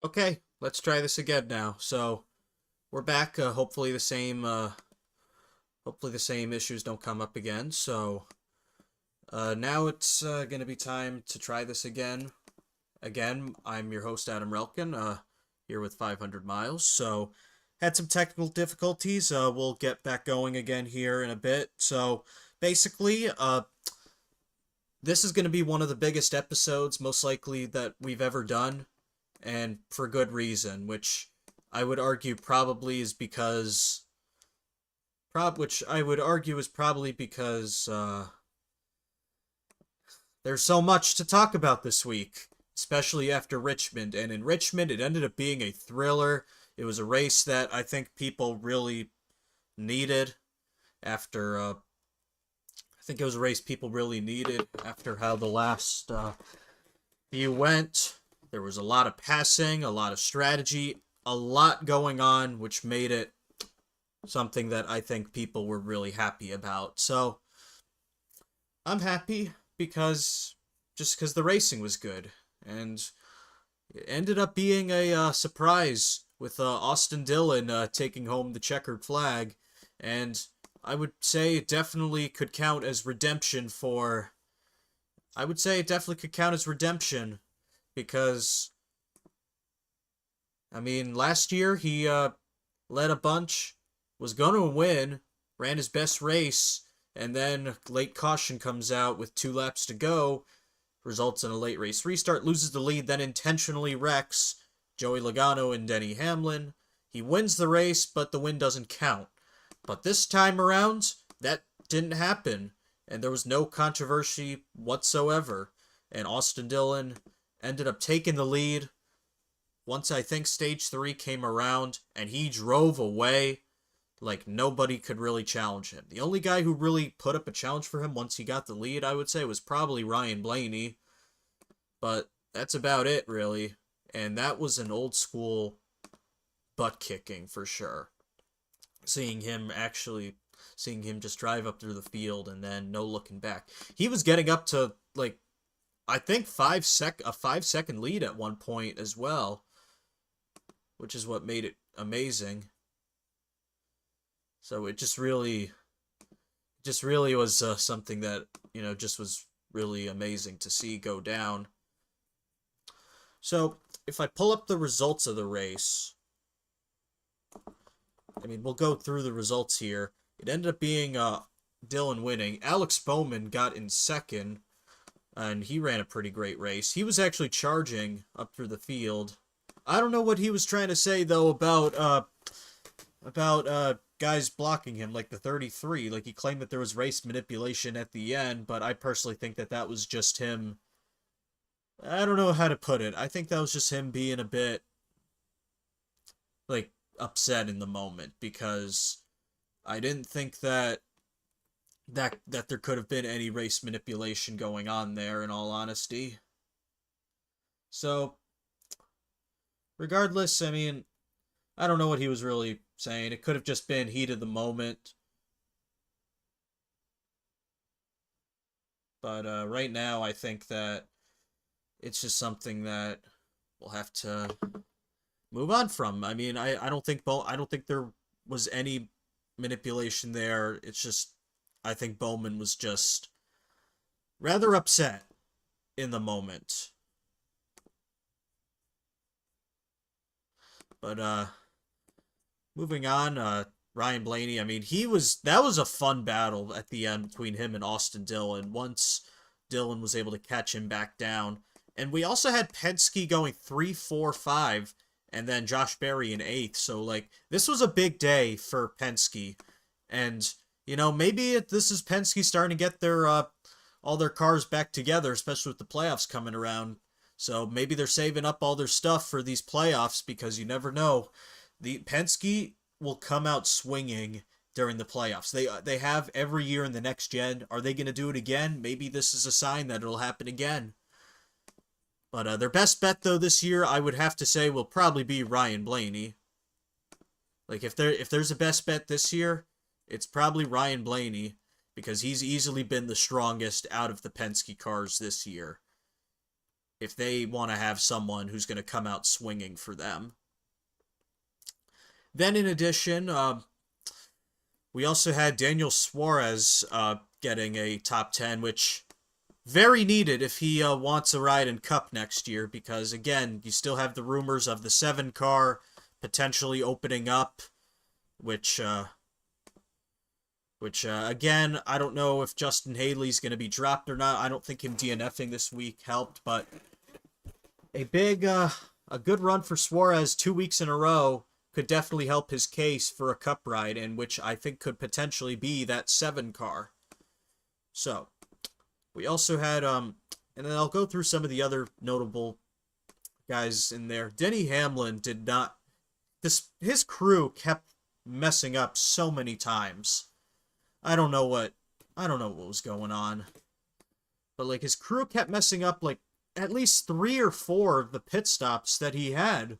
Okay, let's try this again now. So we're back. Hopefully the same issues don't come up again. So now it's gonna be time to try this again. Again, I'm your host Adam Relkin, here with 500 miles. So had some technical difficulties. We'll get back going again here in a bit. So basically, this is gonna be one of the biggest episodes, most likely that we've ever done, and for good reason, which I would argue probably is because which I would argue is probably because there's so much to talk about this week, especially after Richmond. And in Richmond, it ended up being a thriller. It was a race that I think people really needed after. I think it was a race people really needed after how the last few went. There was a lot of passing, a lot of strategy, a lot going on, which made it something that I think people were really happy about. So I'm happy because the racing was good, and it ended up being a surprise with Austin Dillon taking home the checkered flag, and I would say it definitely could count as redemption for. I would say it definitely could count as redemption because I mean last year he led a bunch, was gonna win, ran his best race, and then late caution comes out with 2 laps to go, results in a late race restart, loses the lead, then intentionally wrecks Joey Logano and Denny Hamlin. He wins the race, but the win doesn't count. But this time around, that didn't happen, and there was no controversy whatsoever. And Austin Dillon ended up taking the lead once I think stage 3 came around, and he drove away like nobody could really challenge him. The only guy who really put up a challenge for him once he got the lead, I would say, was probably Ryan Blaney. But that's about it, really. And that was an old school butt kicking for sure. Seeing him just drive up through the field and then no looking back. He was getting up to like I think a 5 second lead at one point as well, which is what made it amazing. So it just really was something that just was really amazing to see go down. So if I pull up the results of the race, I mean we'll go through the results here. It ended up being Dillon winning. Alex Bowman got in second, and he ran a pretty great race. He was actually charging up through the field. I don't know what he was trying to say though about guys blocking him, like the 33. Like he claimed that there was race manipulation at the end, but I personally think that that was just him. I don't know how to put it. I think that was just him being a bit like upset in the moment because I didn't think that there could have been any race manipulation going on there, in all honesty. So regardless, I mean, I don't know what he was really saying. It could have just been heat of the moment. But right now, I think that it's just something that we'll have to move on from. I mean, I don't think there was any manipulation there. It's just I think Bowman was just rather upset in the moment. But moving on, Ryan Blaney, I mean, that was a fun battle at the end between him and Austin Dillon once Dillon was able to catch him back down. And we also had Penske going 3, 4, 5, and then Josh Berry in 8th. So, like, this was a big day for Penske. And, maybe this is Penske starting to get their all their cars back together, especially with the playoffs coming around. So maybe they're saving up all their stuff for these playoffs because you never know. The Penske will come out swinging during the playoffs. They have every year in the next gen. Are they going to do it again? Maybe this is a sign that it'll happen again. But their best bet though this year, I would have to say, will probably be Ryan Blaney. Like if there's a best bet this year, it's probably Ryan Blaney because he's easily been the strongest out of the Penske cars this year. if they want to have someone who's going to come out swinging for them. Then, in addition, we also had Daniel Suarez getting a top 10, which very needed if he wants a ride in Cup next year, because, again, you still have the rumors of the 7 car potentially opening up, which again, I don't know if Justin Haley's going to be dropped or not. I don't think him DNFing this week helped, but a good run for Suarez 2 weeks in a row could definitely help his case for a Cup ride, and which I think could potentially be that 7 car. So, we also had, and then I'll go through some of the other notable guys in there. Denny Hamlin did not, his crew kept messing up so many times. I don't know what was going on. But, like, his crew kept messing up, like, at least 3 or 4 of the pit stops that he had.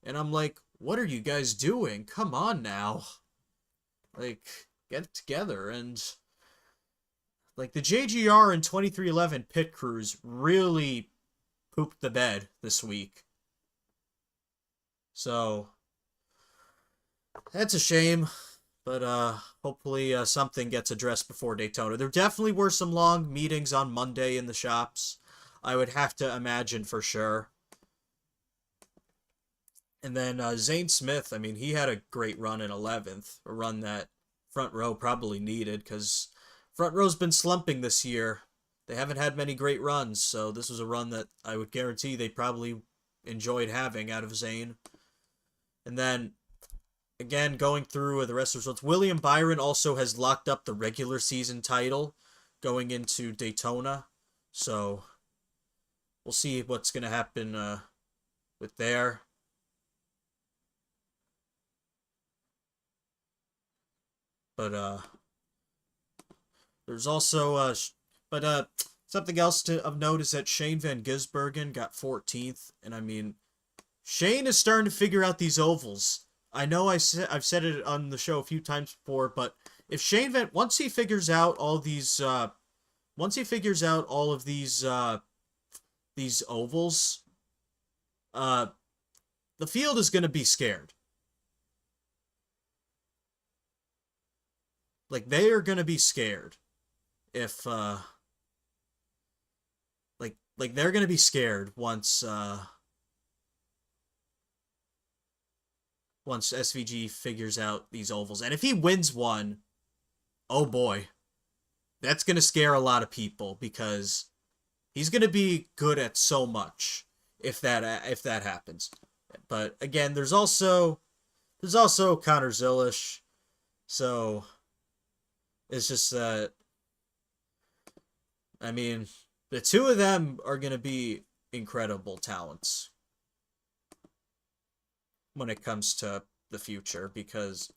And I'm like, what are you guys doing? Come on now. Like, get it together. And, like, the JGR and 2311 pit crews really pooped the bed this week. So, that's a shame. But hopefully something gets addressed before Daytona. There definitely were some long meetings on Monday in the shops. I would have to imagine for sure. And then Zane Smith, I mean, he had a great run in 11th. A run that front row probably needed, because front row's been slumping this year. They haven't had many great runs, so this was a run that I would guarantee they probably enjoyed having out of Zane. And then, again, going through the rest of the results, William Byron also has locked up the regular season title going into Daytona. So, we'll see what's going to happen with there. But, there's also, something else of note is that Shane Van Gisbergen got 14th. And, I mean, Shane is starting to figure out these ovals. I know I've said it on the show a few times before, but if Shane Van, once he figures out all of these ovals, the field is going to be scared. Like, they are going to be scared if, like they're going to be scared once SVG figures out these ovals. And if he wins one, oh boy, that's going to scare a lot of people, because he's going to be good at so much if that happens. But again, there's also Connor Zilish. So it's just that, I mean, the two of them are going to be incredible talents when it comes to the future, because,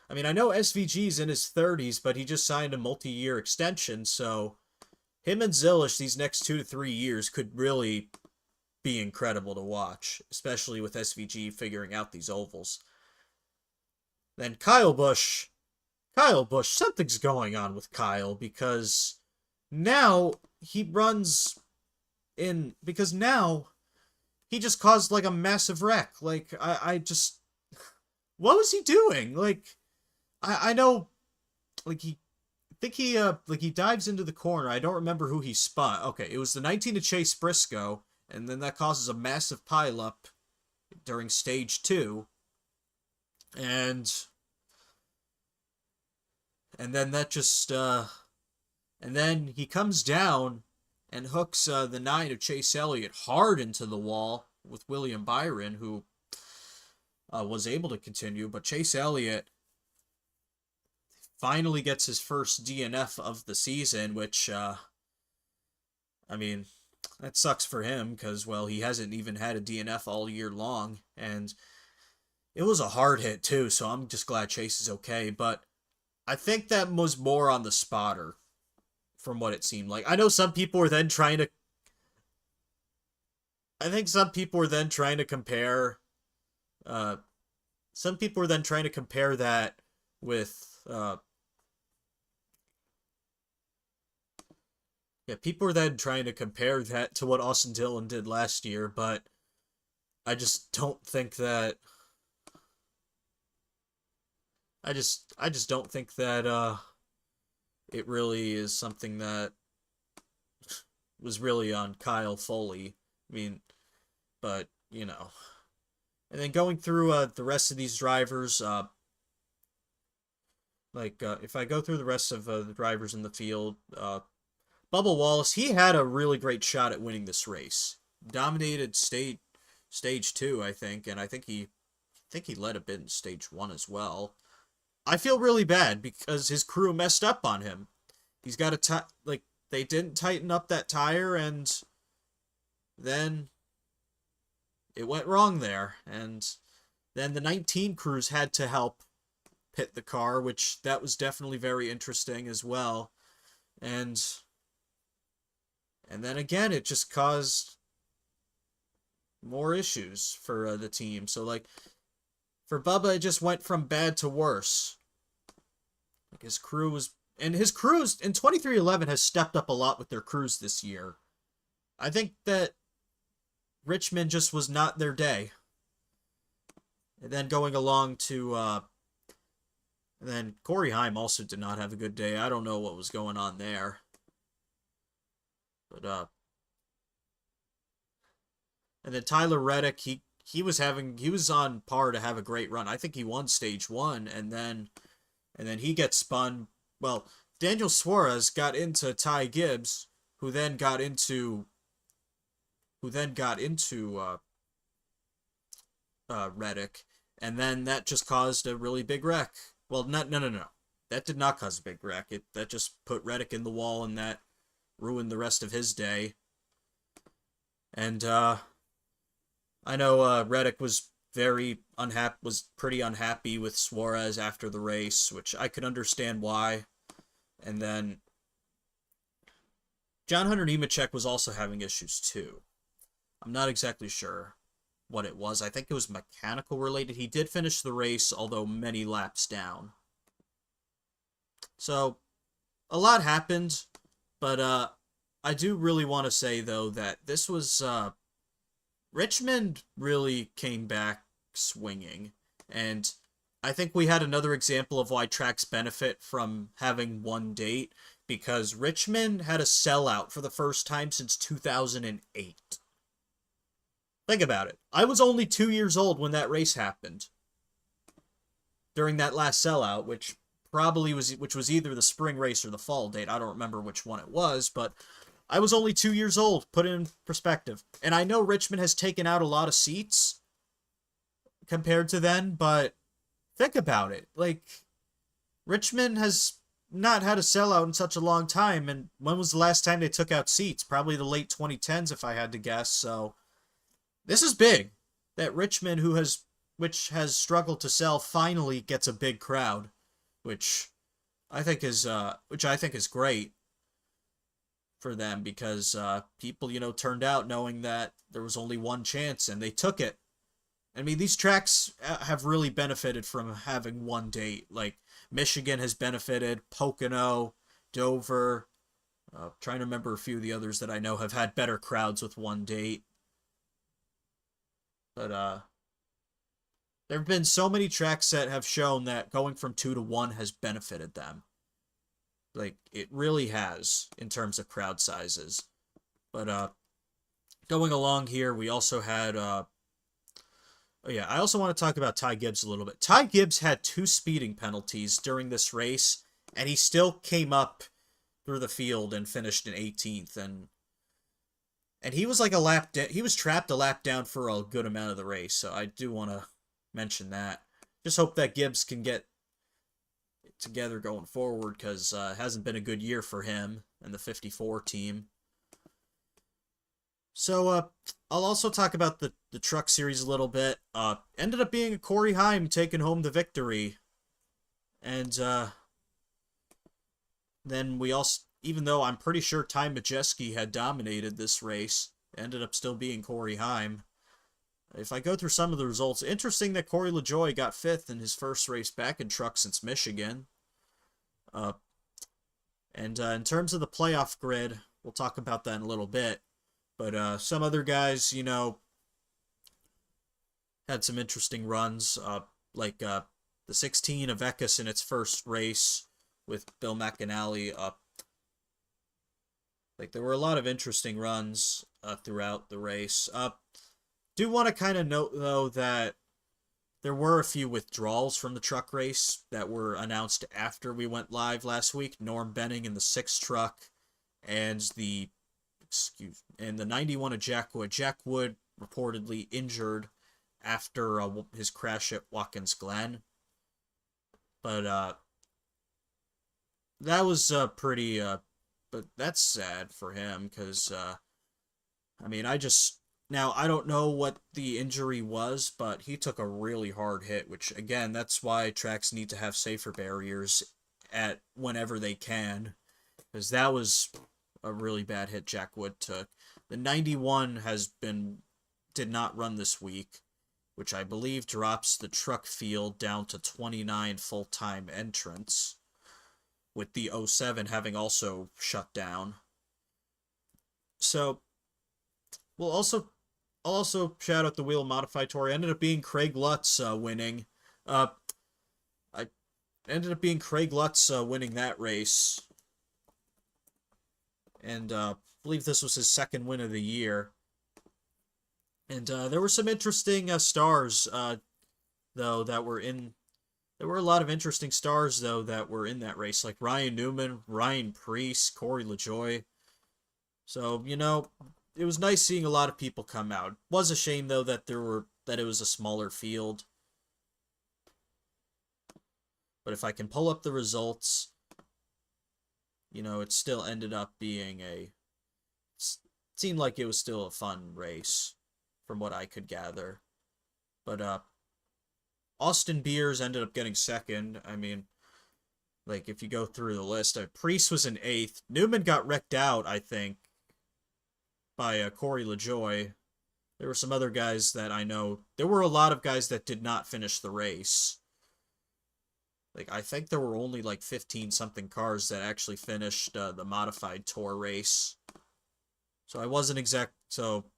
I mean, I know SVG's in his 30s, but he just signed a multi-year extension, so him and Zilish these next 2 to 3 years could really be incredible to watch, especially with SVG figuring out these ovals. Then Kyle Busch, something's going on with Kyle, because now he runs in, because now he just caused, like, a massive wreck. Like, I just, what was he doing? Like, I know, like, he dives into the corner. I don't remember who he spun. Okay, it was the 19 to Chase Briscoe, and then that causes a massive pileup during stage 2. And then that just, and then he comes down and hooks the 9 of Chase Elliott hard into the wall with William Byron, who was able to continue. But Chase Elliott finally gets his first DNF of the season, which, I mean, that sucks for him, because, well, he hasn't even had a DNF all year long. And it was a hard hit, too, so I'm just glad Chase is okay. But I think that was more on the spotter, from what it seemed like. I know some people were then trying to... I think some people were then trying to compare... some people were then trying to compare that with... Yeah, people are then trying to compare that to what Austin Dillon did last year, but I just don't think that I just don't think that it really is something that was really on Kyle Foley. I mean, but you know. And then going through the rest of these drivers, if I go through the rest of the drivers in the field, Bubba Wallace, he had a really great shot at winning this race. Dominated stage two, I think, and I think he led a bit in stage one as well. I feel really bad because his crew messed up on him. He's got they didn't tighten up that tire, and then it went wrong there, and then the 19 crews had to help pit the car, which that was definitely very interesting as well. And then again, it just caused more issues for the team. So like for Bubba, it just went from bad to worse. Like his crews in 2311 has stepped up a lot with their crews this year. I think that Richmond just was not their day. And then going along to and then Corey Heim also did not have a good day. I don't know what was going on there. But and then Tyler Reddick, he was on par to have a great run. I think he won stage one, and then he gets spun. Well, Daniel Suarez got into Ty Gibbs, who then got into Reddick, and then that just caused a really big wreck. Well, no. That did not cause a big wreck. That just put Reddick in the wall, and that ruined the rest of his day. And I know Reddick was pretty unhappy with Suarez after the race, which I could understand why. And then John Hunter Nemechek was also having issues too. I'm not exactly sure what it was. I think it was mechanical related. He did finish the race, although many laps down. So a lot happened, but I do really want to say though that this was Richmond really came back swinging, and I think we had another example of why tracks benefit from having one date, because Richmond had a sellout for the first time since 2008. Think about it. I was only 2 years old when that race happened. During that last sellout, which was either the spring race or the fall date. I don't remember which one it was, but I was only 2 years old. Put it in perspective. And I know Richmond has taken out a lot of seats compared to then, but think about it. Like, Richmond has not had a sellout in such a long time, and when was the last time they took out seats? Probably the late 2010s, if I had to guess. So this is big. That Richmond, which has struggled to sell, finally gets a big crowd, which I think is great for them, because people, turned out knowing that there was only one chance, and they took it. I mean, these tracks have really benefited from having one date. Like, Michigan has benefited, Pocono, Dover, trying to remember a few of the others that I know have had better crowds with one date. But there have been so many tracks that have shown that going from 2 to 1 has benefited them. Like, it really has, in terms of crowd sizes. But going along here, we also had I also want to talk about Ty Gibbs a little bit. Ty Gibbs had 2 speeding penalties during this race, and he still came up through the field and finished in 18th. And he was like he was trapped a lap down for a good amount of the race. So I do want to mention that. Just hope that Gibbs can get it together going forward, because it hasn't been a good year for him and the 54 team. So I'll also talk about the Truck Series a little bit. Ended up being Corey Heim taking home the victory. And then we also, even though I'm pretty sure Ty Majeski had dominated this race, ended up still being Corey Heim. If I go through some of the results, interesting that Corey LaJoie got 5th in his first race back in truck since Michigan. And in terms of the playoff grid, we'll talk about that in a little bit. But some other guys, had some interesting runs, like the 16 of Eckes in its first race with Bill McAnally. Like there were a lot of interesting runs throughout the race. Do want to kind of note though that there were a few withdrawals from the truck race that were announced after we went live last week. Norm Benning in the 6 truck and the 91 of Jack Wood. Jack Wood reportedly injured after his crash at Watkins Glen. But that was pretty but that's sad for him because now I don't know what the injury was, but he took a really hard hit, which again, that's why tracks need to have safer barriers at whenever they can, because that was a really bad hit Jack Wood took. The 91 did not run this week, which I believe drops the truck field down to 29 full-time entrants, with the 07 having also shut down. So, I'll also shout out the Wheel Modified Tour. It ended up being Craig Lutz winning. Winning that race. And I believe this was his second win of the year. And there were some interesting stars, though, that were in... There were a lot of interesting stars, though, that were in that race, like Ryan Newman, Ryan Preece, Corey LaJoie. So, it was nice seeing a lot of people come out. It was a shame, though, that it was a smaller field. But if I can pull up the results, it still ended up being it seemed like it was still a fun race, from what I could gather. But, Austin Beers ended up getting second. I mean, like, if you go through the list, Preece was in 8th. Newman got wrecked out, I think, by Corey LaJoie. There were some other guys that I know. There were a lot of guys that did not finish the race. Like, I think there were only, 15-something cars that actually finished the Modified Tour race. So I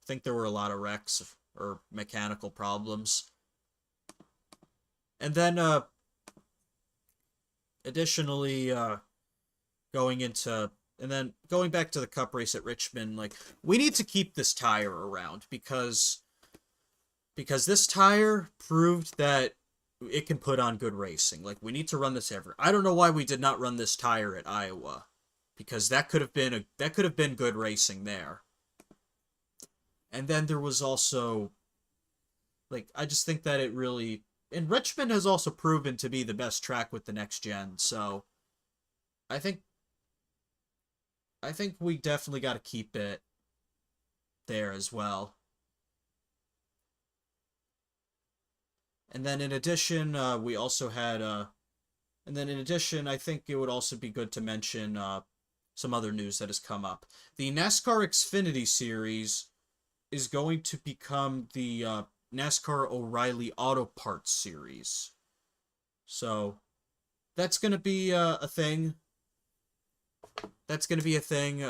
think there were a lot of wrecks or mechanical problems. And then, additionally, going back to the Cup race at Richmond, we need to keep this tire around because this tire proved that it can put on good racing. We need to run this ever. I don't know why we did not run this tire at Iowa, because that could have been good racing there. And then there was also, I just think that it really... And Richmond has also proven to be the best track with the next gen, so I think we definitely got to keep it there as well. And then in addition, we also had I think it would also be good to mention some other news that has come up. The NASCAR Xfinity Series is going to become the NASCAR O'Reilly Auto Parts Series. So, that's going to be a thing. That's going to be a thing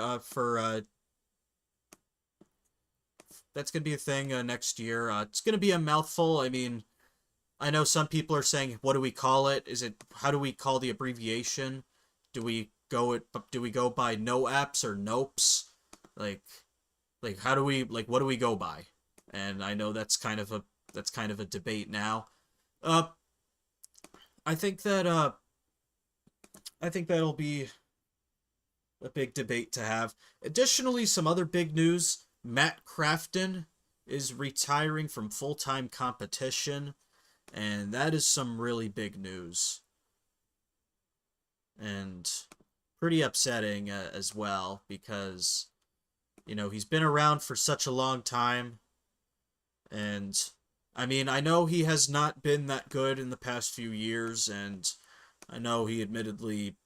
next year. It's going to be a mouthful. I mean, I know some people are saying, what do we call it? How do we call the abbreviation? Do we go by NOAPS or NOAPS? What do we go by? And I know that's kind of a debate now. I think that'll be a big debate to have. Additionally, some other big news: Matt Crafton is retiring from full-time competition, and that is some really big news. And pretty upsetting as well, because he's been around for such a long time. And, I mean, I know he has not been that good in the past few years, and I know he admittedly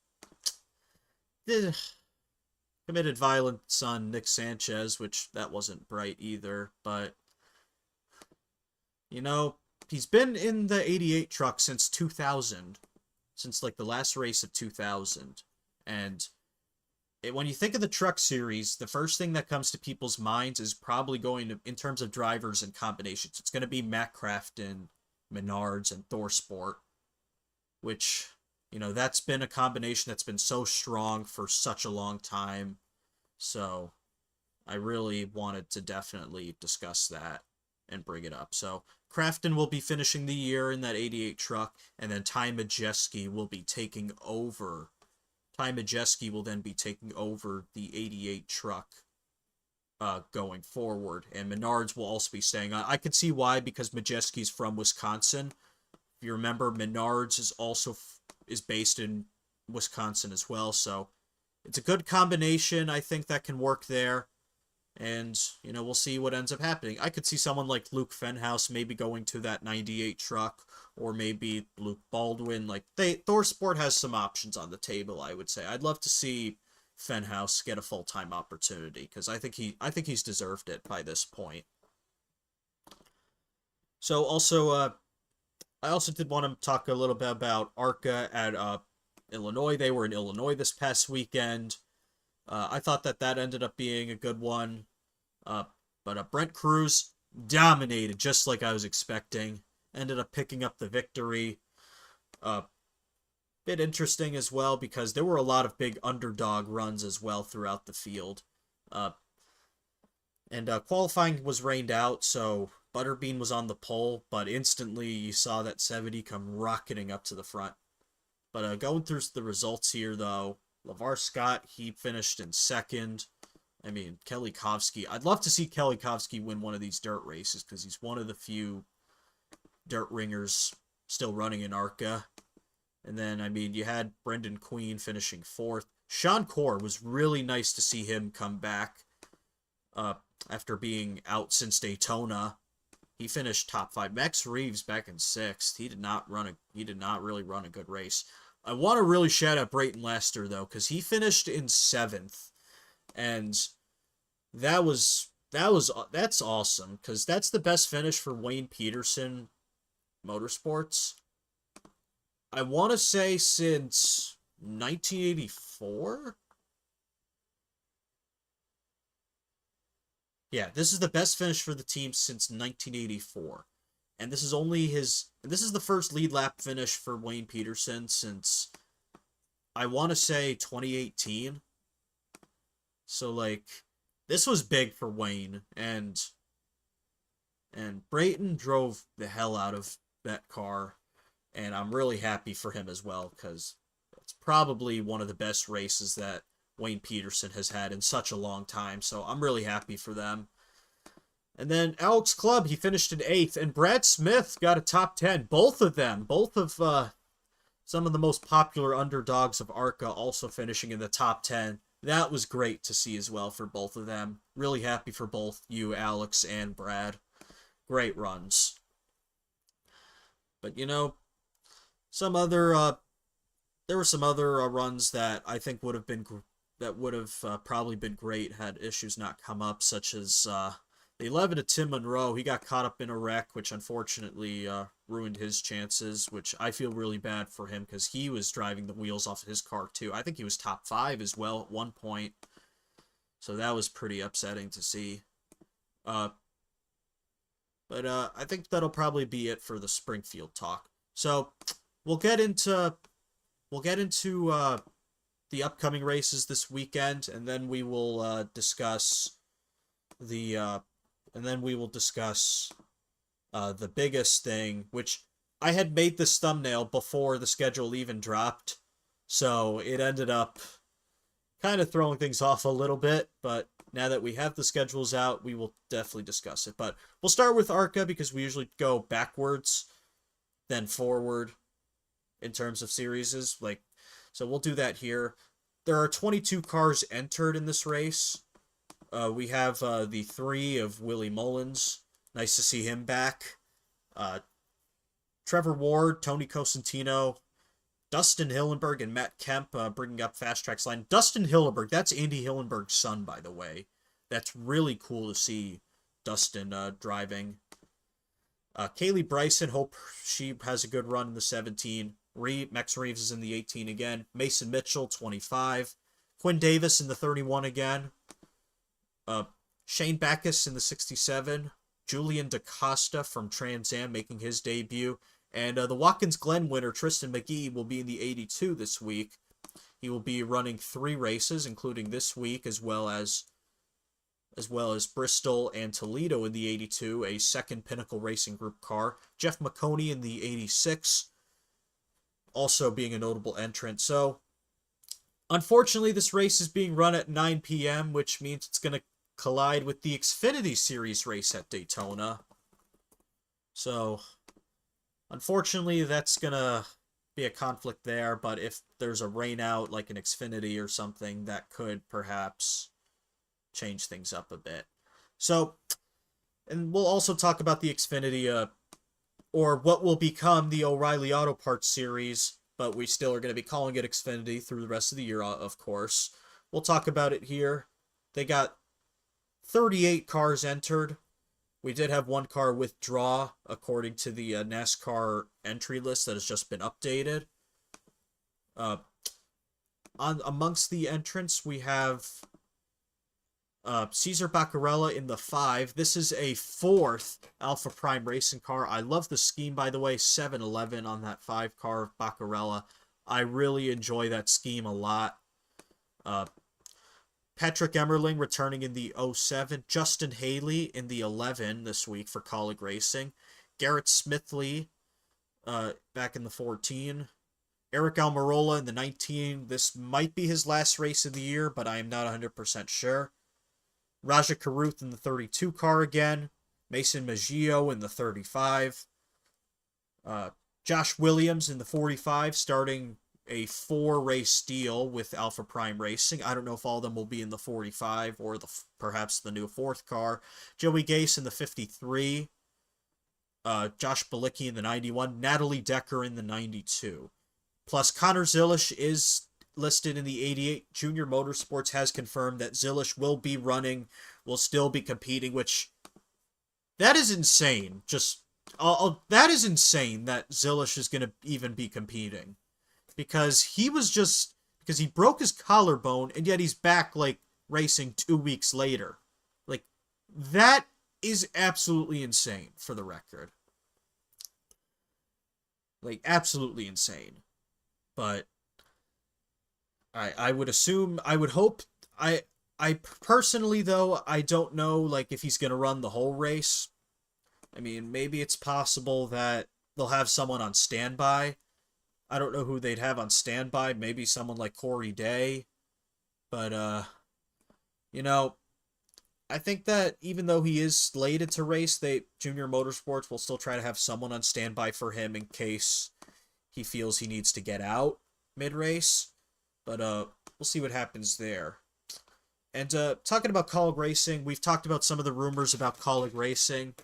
committed violence on Nick Sanchez, which that wasn't bright either, but, he's been in the 88 truck since 2000, since, the last race of 2000, and when you think of the Truck Series, the first thing that comes to people's minds is probably going to, in terms of drivers and combinations, it's going to be Matt Crafton, Menards, and Thorsport, which, that's been a combination that's been so strong for such a long time. So I really wanted to definitely discuss that and bring it up. So Crafton will be finishing the year in that 88 truck, and then Ty Majeski will be taking over. Ty Majeski will then be taking over the 88 truck going forward, and Menards will also be staying on. I could see why, because Majeski's from Wisconsin. If you remember, Menards is also is based in Wisconsin as well, so it's a good combination. I think that can work there. And, we'll see what ends up happening. I could see someone like Luke Fenhouse maybe going to that 98 truck, or maybe Luke Baldwin. Like, Thorsport has some options on the table, I would say. I'd love to see Fenhouse get a full-time opportunity, because I think he's deserved it by this point. So, also, I also did want to talk a little bit about ARCA at Illinois. They were in Illinois this past weekend. I thought that ended up being a good one. But Brent Cruz dominated just like I was expecting. Ended up picking up the victory. Bit interesting as well, because there were a lot of big underdog runs as well throughout the field. And qualifying was rained out, so Butterbean was on the pole, but instantly you saw that 70 come rocketing up to the front. But going through the results here, though, LeVar Scott, he finished in second. I mean, Kelly Kovsky. I'd love to see Kelly Kovsky win one of these dirt races, because he's one of the few dirt ringers still running in ARCA. And then, I mean, you had Brendan Queen finishing fourth. Sean Corr, was really nice to see him come back after being out since Daytona. He finished top 5. Max Reeves back in 6th. He did not really run a good race. I want to really shout out Brayton Lester, though, because he finished in 7th. And that's awesome, because that's the best finish for Wayne Peterson Motorsports, I want to say, since 1984? Yeah, this is the best finish for the team since 1984. And this is the first lead lap finish for Wayne Peterson since, I want to say, 2018. So, like, this was big for Wayne, and Brayton drove the hell out of that car, and I'm really happy for him as well, because it's probably one of the best races that Wayne Peterson has had in such a long time, so I'm really happy for them. And then Alex Clubb, he finished in 8th, and Brad Smith got a top 10. Both of some of the most popular underdogs of ARCA also finishing in the top 10. That was great to see as well for both of them. Really happy for both you, Alex, and Brad. Great runs. But, there were some other runs that I think would have probably been great had issues not come up, such as the 11 to Tim Monroe. He got caught up in a wreck, which unfortunately ruined his chances, which I feel really bad for him, because he was driving the wheels off of his car too. I think he was top 5 as well at one point, so that was pretty upsetting to see. But I think that'll probably be it for the Springfield talk. So we'll get into the upcoming races this weekend, and then we will discuss the biggest thing, which I had made this thumbnail before the schedule even dropped, so it ended up kind of throwing things off a little bit, but now that we have the schedules out, we will definitely discuss it. But we'll start with ARCA, because we usually go backwards, then forward in terms of series. So we'll do that here. There are 22 cars entered in this race. We have the 3 of Willie Mullins. Nice to see him back. Trevor Ward, Tony Cosentino, Dustin Hillenberg, and Matt Kemp bringing up Fast Track's line. Dustin Hillenberg, that's Andy Hillenberg's son, by the way. That's really cool to see Dustin driving. Kaylee Bryson, hope she has a good run in the 17. Max Reeves is in the 18 again. Mason Mitchell, 25. Quinn Davis in the 31 again. Shane Backus in the 67. Julian DaCosta from Trans Am making his debut. And the Watkins Glen winner, Tristan McGee, will be in the 82 this week. He will be running 3 races, including this week, as well as Bristol and Toledo in the 82, a second Pinnacle Racing Group car. Jeff McConey in the 86, also being a notable entrant. So, unfortunately, this race is being run at 9 p.m., which means it's going to collide with the Xfinity Series race at Daytona. So, unfortunately, that's going to be a conflict there, but if there's a rain out like an Xfinity or something, that could perhaps change things up a bit. So, and we'll also talk about the Xfinity, or what will become the O'Reilly Auto Parts Series, but we still are going to be calling it Xfinity through the rest of the year, of course. We'll talk about it here. They got 38 cars entered. We did have 1 car withdraw, according to the NASCAR entry list that has just been updated. Amongst the entrants, we have Cesar Baccarella in the 5. This is a 4th Alpha Prime racing car. I love the scheme, by the way, 711 on that 5 car of Baccarella. I really enjoy that scheme a lot. Patrick Emmerling returning in the 07. Justin Haley in the 11 this week for Colleague Racing. Garrett Smithley back in the 14. Eric Almirola in the 19. This might be his last race of the year, but I am not 100% sure. Raja Karuth in the 32 car again. Mason Maggio in the 35. Josh Williams in the 45, starting a 4-race deal with Alpha Prime Racing. I don't know if all of them will be in the 45 or perhaps the new 4th car. Joey Gase in the 53. Josh Balicki in the 91. Natalie Decker in the 92. Plus, Connor Zilish is listed in the 88. Junior Motorsports has confirmed that Zilish will still be competing, which, that is insane. That is insane that Zilish is going to even be competing. Because he broke his collarbone, and yet he's back, racing 2 weeks later. That is absolutely insane, for the record. Absolutely insane. But I would hope, I personally, though, I don't know, if he's going to run the whole race. I mean, maybe it's possible that they'll have someone on standby. I don't know who they'd have on standby. Maybe someone like Corey Day. But, I think that even though he is slated to race, Junior Motorsports will still try to have someone on standby for him in case he feels he needs to get out mid-race. But we'll see what happens there. And talking about Colleague Racing, we've talked about some of the rumors about Colleague Racing.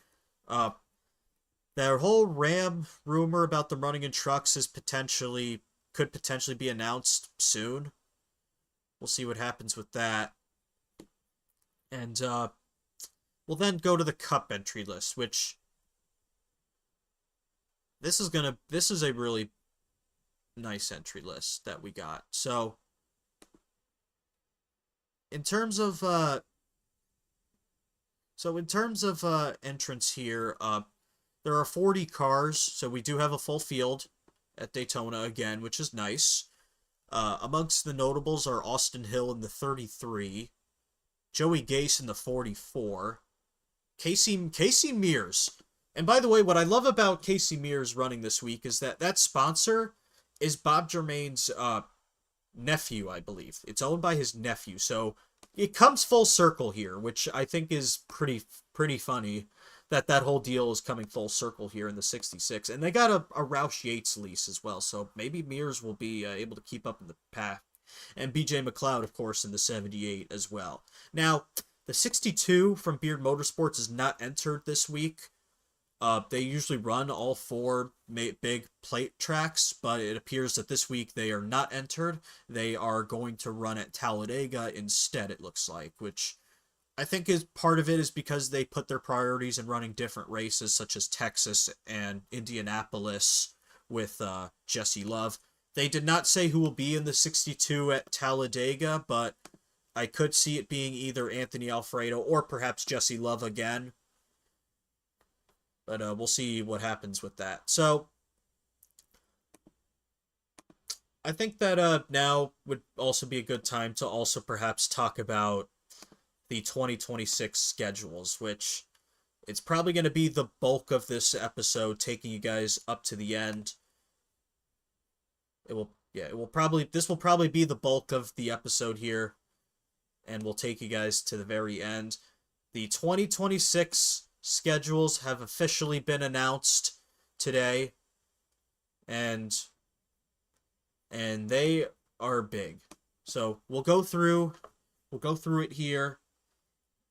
Their whole Ram rumor about them running in trucks could potentially be announced soon. We'll see what happens with that. And we'll then go to the Cup entry list, which this is a really nice entry list that we got. So in terms of entrance here, there are 40 cars, so we do have a full field at Daytona again, which is nice. Amongst the notables are Austin Hill in the 33, Joey Gase in the 44, Casey Mears. And by the way, what I love about Casey Mears running this week is that sponsor is Bob Germain's nephew, I believe. It's owned by his nephew, so it comes full circle here, which I think is pretty funny. That whole deal is coming full circle here in the 66. And they got a Roush Yates lease as well, so maybe Mears will be able to keep up in the pack. And BJ McLeod, of course, in the 78 as well. Now, the 62 from Beard Motorsports is not entered this week. They usually run all 4 big plate tracks, but it appears that this week they are not entered. They are going to run at Talladega instead, it looks like, which I think is part of it is because they put their priorities in running different races, such as Texas and Indianapolis with Jesse Love. They did not say who will be in the 62 at Talladega, but I could see it being either Anthony Alfredo or perhaps Jesse Love again. But we'll see what happens with that. So I think that now would also be a good time to also perhaps talk about the 2026 schedules, which it's probably going to be the bulk of this episode, taking you guys up to the end. This will probably be the bulk of the episode here, and we'll take you guys to the very end. The 2026 schedules have officially been announced today, and they are big. So we'll go through it here,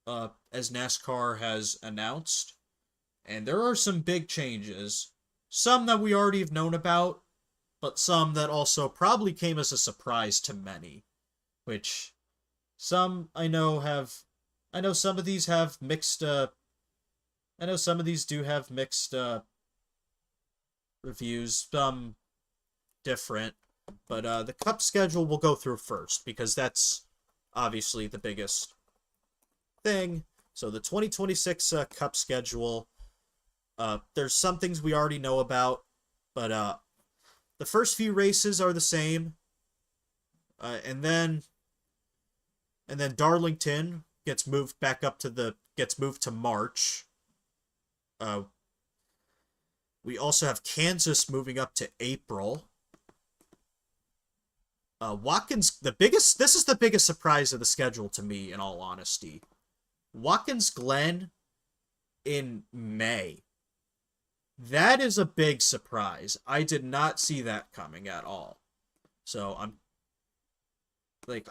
as NASCAR has announced, and there are some big changes. Some that we already have known about, but some that also probably came as a surprise to many, which some I know some of these have mixed, some of these do have mixed, reviews, some different, but, the Cup schedule we'll go through first, because that's obviously the biggest thing. So the 2026, Cup schedule, there's some things we already know about, but, the first few races are the same, and then Darlington gets moved to March. We also have Kansas moving up to April. Watkins, this is the biggest surprise of the schedule to me, in all honesty. Watkins Glen in May. That is a big surprise. I did not see that coming at all. So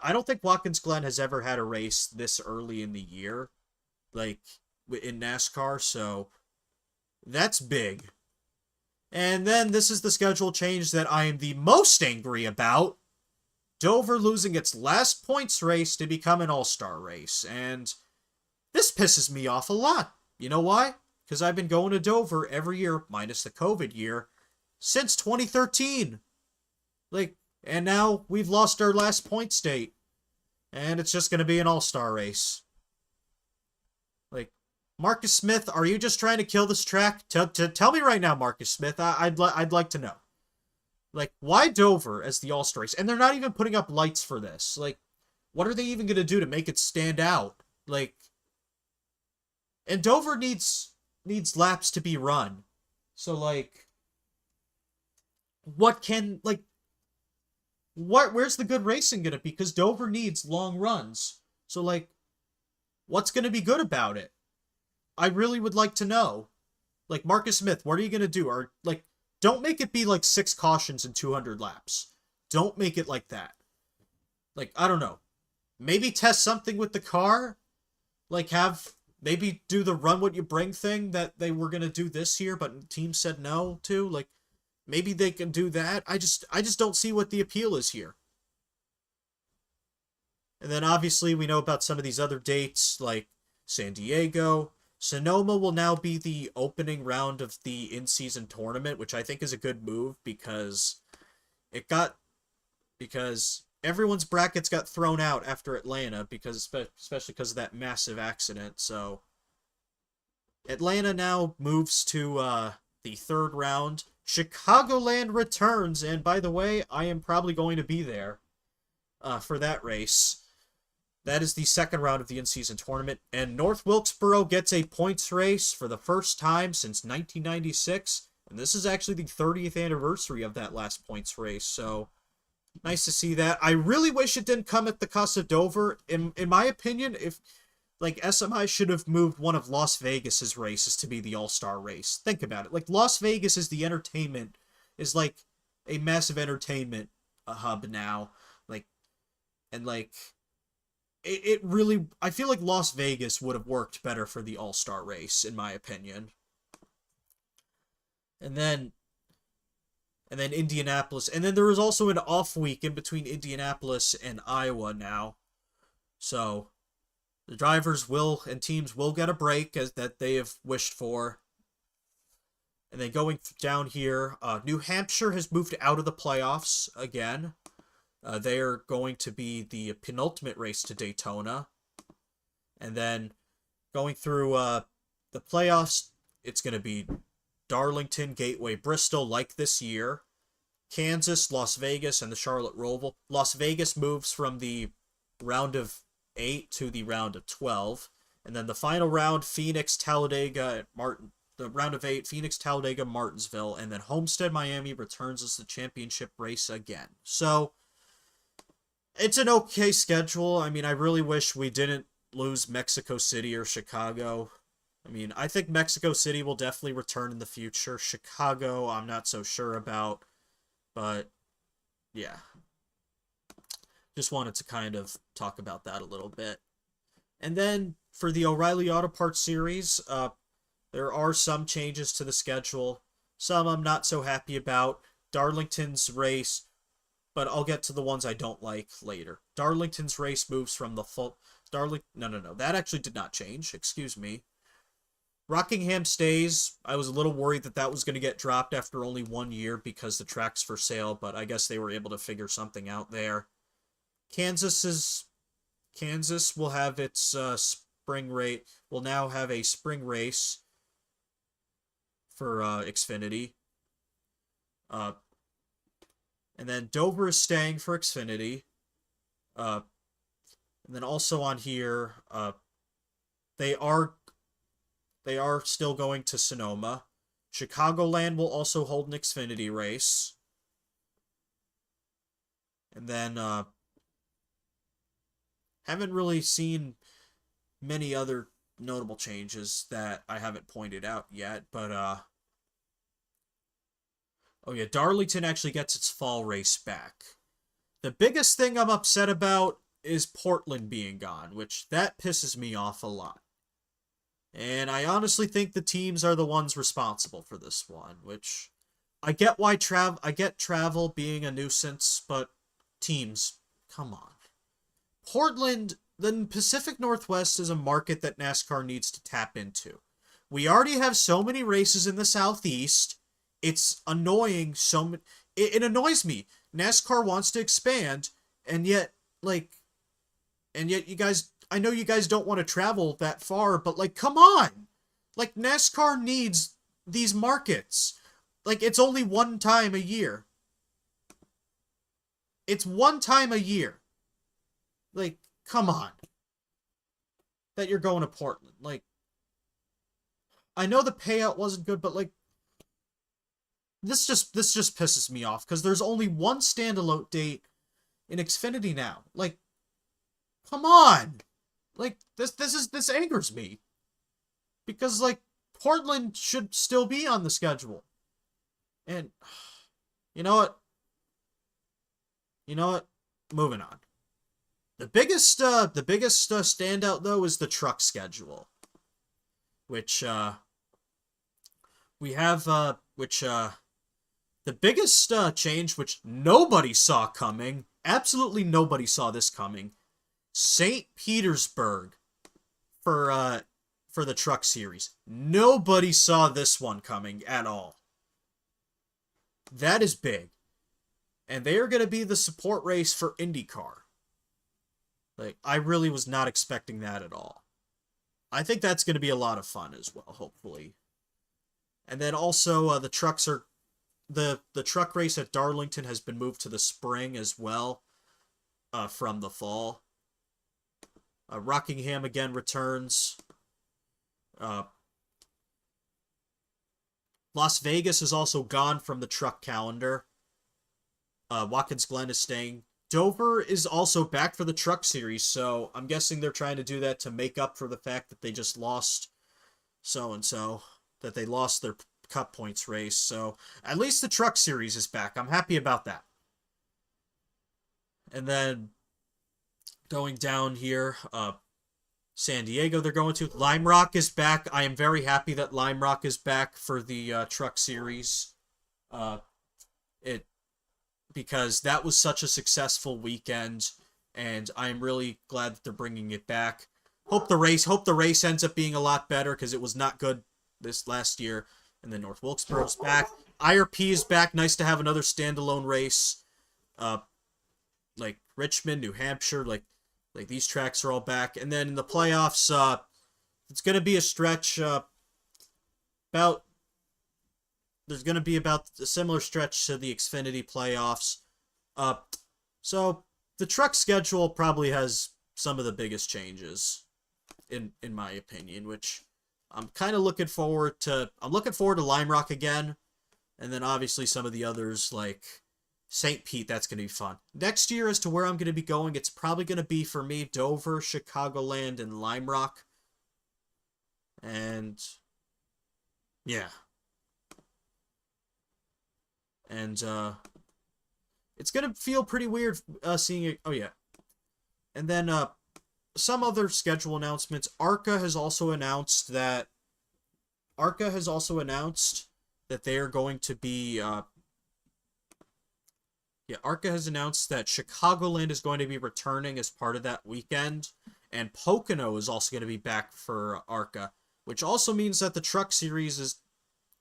I don't think Watkins Glen has ever had a race this early in the year, like, in NASCAR, so that's big. And then this is the schedule change that I am the most angry about. Dover losing its last points race to become an all-star race, and this pisses me off a lot. You know why? Because I've been going to Dover every year, minus the COVID year, since 2013. And now we've lost our last point state. And it's just going to be an all-star race. Marcus Smith, are you just trying to kill this track? Tell me right now, Marcus Smith. I'd like to know. Why Dover as the all-star race? And they're not even putting up lights for this. What are they even going to do to make it stand out? And Dover needs laps to be run. So, where's the good racing gonna be? Because Dover needs long runs. So, what's gonna be good about it? I really would like to know. Marcus Smith, what are you gonna do? Don't make it be 6 cautions and 200 laps. Don't make it like that. I don't know. Maybe test something with the car? Maybe do the run what you bring thing that they were gonna do this year, but the team said no to. Maybe they can do that. I just don't see what the appeal is here. And then obviously we know about some of these other dates, like San Diego. Sonoma will now be the opening round of the in-season tournament, which I think is a good move because everyone's brackets got thrown out after Atlanta, especially because of that massive accident. So Atlanta now moves to the third round. Chicagoland returns, and by the way, I am probably going to be there for that race. That is the second round of the in-season tournament, and North Wilkesboro gets a points race for the first time since 1996, and this is actually the 30th anniversary of that last points race, so nice to see that. I really wish it didn't come at the cost of Dover. In my opinion, if SMI should have moved one of Las Vegas's races to be the all-star race. Think about it. Las Vegas is the entertainment, is a massive entertainment hub now. It really, I feel like Las Vegas would have worked better for the all-star race, in my opinion. And then Indianapolis. And then there was also an off week in between Indianapolis and Iowa now. So the drivers and teams will get a break that they have wished for. And then going down here, New Hampshire has moved out of the playoffs again. They are going to be the penultimate race to Daytona. And then going through the playoffs, it's going to be Darlington, Gateway, Bristol, like this year. Kansas, Las Vegas, and the Charlotte Roval. Las Vegas moves from the round of 8 to the round of 12. And then the final round, Phoenix, Talladega, Martin. The round of 8, Phoenix, Talladega, Martinsville, and then Homestead, Miami returns as the championship race again. So, it's an okay schedule. I mean, I really wish we didn't lose Mexico City or Chicago. I mean, I think Mexico City will definitely return in the future. Chicago, I'm not so sure about. But, yeah. Just wanted to kind of talk about that a little bit. And then, for the O'Reilly Auto Parts Series, there are some changes to the schedule. Some I'm not so happy about. Darlington's race, but I'll get to the ones I don't like later. Darlington's race moves from the full... No. That actually did not change. Excuse me. Rockingham stays. I was a little worried that that was going to get dropped after only 1 year because the track's for sale, but I guess they were able to figure something out there. Kansas will have its spring race. Will now have a spring race for Xfinity. And then Dover is staying for Xfinity. And then also on here, they are still going to Sonoma. Chicagoland will also hold an Xfinity race. And then haven't really seen many other notable changes that I haven't pointed out yet, but oh yeah, Darlington actually gets its fall race back. The biggest thing I'm upset about is Portland being gone, which that pisses me off a lot. And I honestly think the teams are the ones responsible for this one, which I get why travel being a nuisance, but teams, come on. Portland, the Pacific Northwest is a market that NASCAR needs to tap into. We already have so many races in the Southeast. It's annoying. It annoys me. NASCAR wants to expand, and yet you guys, I know you guys don't want to travel that far, but come on. NASCAR needs these markets. It's only one time a year. It's one time a year. Come on. That you're going to Portland. I know the payout wasn't good, but this just pisses me off because there's only one standalone date in Xfinity now. Come on. This angers me. Because Portland should still be on the schedule. And you know what? Moving on. The biggest standout though is the truck schedule, which we have the biggest change, which nobody saw coming. Absolutely nobody saw this coming. St. Petersburg for the Truck Series. Nobody saw this one coming at all. That is big. And they are going to be the support race for IndyCar. I really was not expecting that at all. I think that's going to be a lot of fun as well, hopefully. And then also, the truck race at Darlington has been moved to the spring as well, from the fall. Rockingham again returns. Las Vegas is also gone from the truck calendar. Watkins Glen is staying. Dover is also back for the Truck Series, so I'm guessing they're trying to do that to make up for the fact that they just lost so-and-so, that they lost their Cup Points race. So at least the Truck Series is back. I'm happy about that. And then going down here, San Diego they're going to. Lime Rock is back. I am very happy that Lime Rock is back for the Truck Series. Because that was such a successful weekend, and I'm really glad that they're bringing it back. Hope the race ends up being a lot better, because it was not good this last year. And then North Wilkesboro's back. IRP is back. Nice to have another standalone race. Like Richmond, New Hampshire, like these tracks are all back. And then in the playoffs, it's going to be a stretch about... There's going to be about a similar stretch to the Xfinity playoffs. So the truck schedule probably has some of the biggest changes, in my opinion, which I'm kind of looking forward to. I'm looking forward to Lime Rock again, and then obviously some of the others like St. Pete. That's going to be fun. Next year, as to where I'm going to be going, it's probably going to be for me Dover, Chicagoland, and Lime Rock. And yeah. And it's going to feel pretty weird seeing it. Oh, yeah. And then some other schedule announcements. ARCA has also announced that they are going to be... ARCA has announced that Chicagoland is going to be returning as part of that weekend. And Pocono is also going to be back for ARCA, which also means that the Truck Series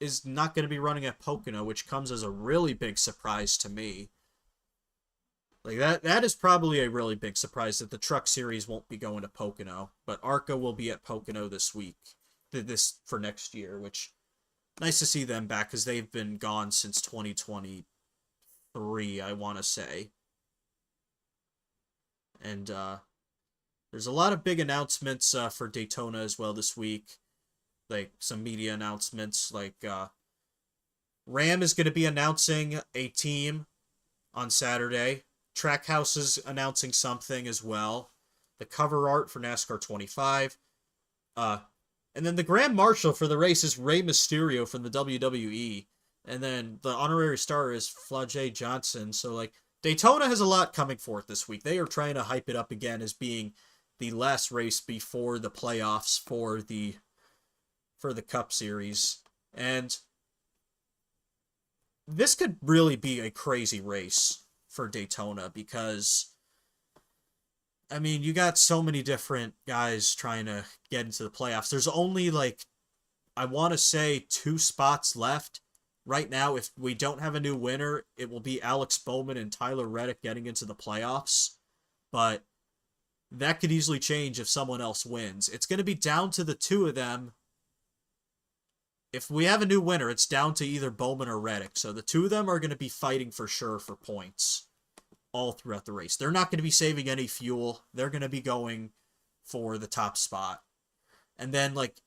is not going to be running at Pocono, which comes as a really big surprise to me. Like that is probably a really big surprise that the Truck Series won't be going to Pocono, but ARCA will be at Pocono this week, this for next year, which nice to see them back because they've been gone since 2023, I want to say. And there's a lot of big announcements for Daytona as well this week. Like some media announcements, like Ram is going to be announcing a team on Saturday. Trackhouse is announcing something as well. The cover art for NASCAR 25. And then the Grand Marshal for the race is Rey Mysterio from the WWE. And then the honorary star is Flau'jae Johnson. So, like, Daytona has a lot coming forth this week. They are trying to hype it up again as being the last race before the playoffs for the Cup Series. And this could really be a crazy race for Daytona because, I mean, you got so many different guys trying to get into the playoffs. There's only, like, I want to say 2 spots left. Right now, if we don't have a new winner, it will be Alex Bowman and Tyler Reddick getting into the playoffs. But that could easily change if someone else wins. It's going to be down to the 2 of them. If we have a new winner, it's down to either Bowman or Reddick. So the 2 of them are going to be fighting for sure for points all throughout the race. They're not going to be saving any fuel. They're going to be going for the top spot. And then, like,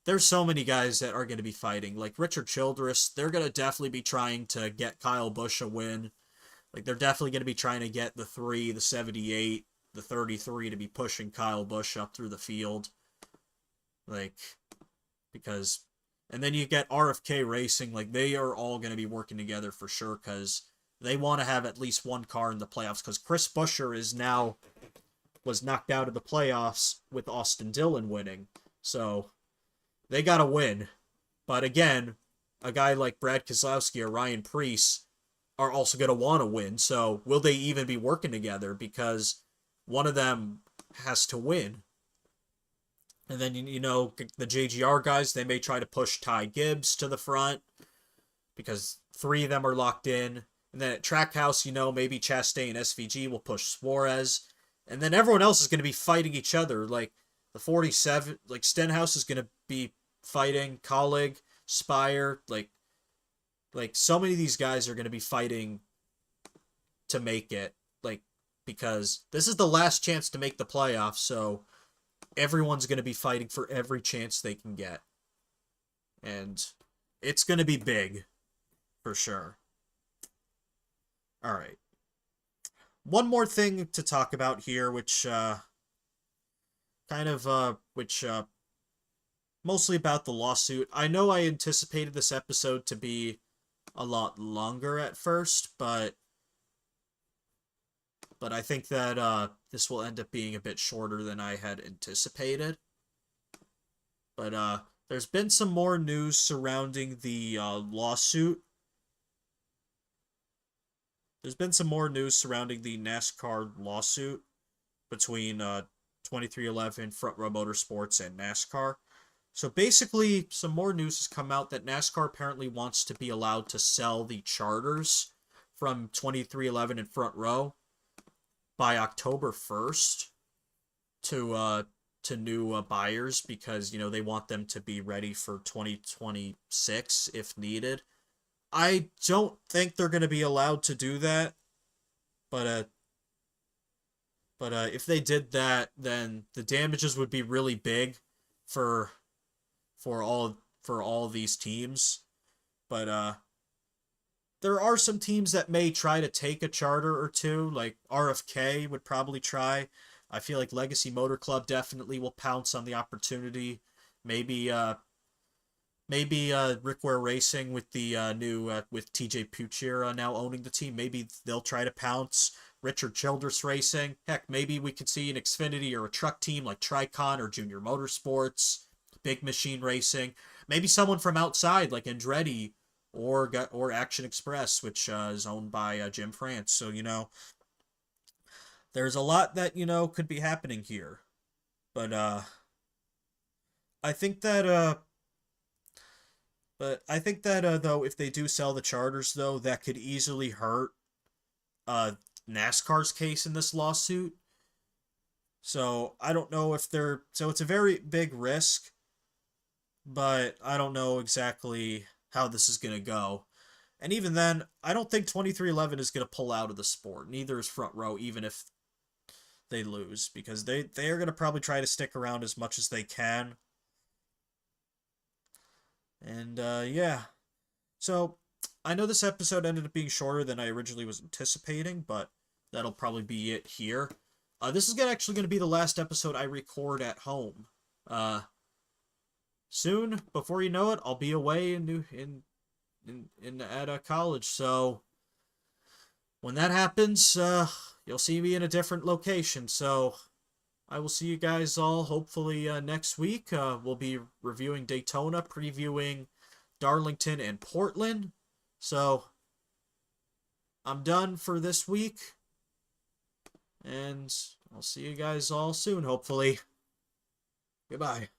there's so many guys that are going to be fighting. Like Richard Childress, they're going to definitely be trying to get Kyle Busch a win. Like, they're definitely going to be trying to get the 3, the 78, the 33 to be pushing Kyle Busch up through the field. Like, because... And then you get RFK Racing, like, they are all going to be working together for sure, because they want to have at least one car in the playoffs, because Chris Buescher was knocked out of the playoffs with Austin Dillon winning. So, they got to win. But again, a guy like Brad Keselowski or Ryan Preece are also going to want to win. So, will they even be working together? Because one of them has to win. And then, you know, the JGR guys, they may try to push Ty Gibbs to the front because 3 of them are locked in. And then at Trackhouse, you know, maybe Chastain and SVG will push Suarez. And then everyone else is going to be fighting each other. Like, the 47, like, Stenhouse is going to be fighting Colleague, Spire. Like, so many of these guys are going to be fighting to make it. Like, because this is the last chance to make the playoffs, so... everyone's going to be fighting for every chance they can get. And it's going to be big, for sure. Alright. One more thing to talk about here, which, mostly about the lawsuit. I know I anticipated this episode to be a lot longer at first, but I think that this will end up being a bit shorter than I had anticipated. But there's been some more news surrounding the lawsuit. There's been some more news surrounding the NASCAR lawsuit between 2311, Front Row Motorsports, and NASCAR. So basically, some more news has come out that NASCAR apparently wants to be allowed to sell the charters from 2311 and Front Row by October 1st to new buyers, because they want them to be ready for 2026 if needed. I don't think they're going to be allowed to do that, but if they did that, then the damages would be really big for all these teams. But there are some teams that may try to take a charter or two, like RFK would probably try. I feel like Legacy Motor Club definitely will pounce on the opportunity. Maybe Rick Ware Racing with the new with TJ Puccier now owning the team. Maybe they'll try to pounce. Richard Childress Racing. Heck, maybe we could see an Xfinity or a truck team like Tricon or Junior Motorsports. Big Machine Racing. Maybe someone from outside like Andretti or Action Express, which is owned by Jim France. So there's a lot that could be happening here. But I think that though, if they do sell the charters, though, that could easily hurt NASCAR's case in this lawsuit. So I don't know if they're. So it's a very big risk, but I don't know exactly how this is going to go. And even then, I don't think 2311 is going to pull out of the sport. Neither is Front Row, even if they lose, because they are going to probably try to stick around as much as they can. And yeah. So I know this episode ended up being shorter than I originally was anticipating, but that'll probably be it here. This is actually going to be the last episode I record at home. Soon, before you know it, I'll be away at college. So when that happens, you'll see me in a different location. So I will see you guys all hopefully next week. We'll be reviewing Daytona, previewing Darlington and Portland. So I'm done for this week, and I'll see you guys all soon, hopefully. Goodbye.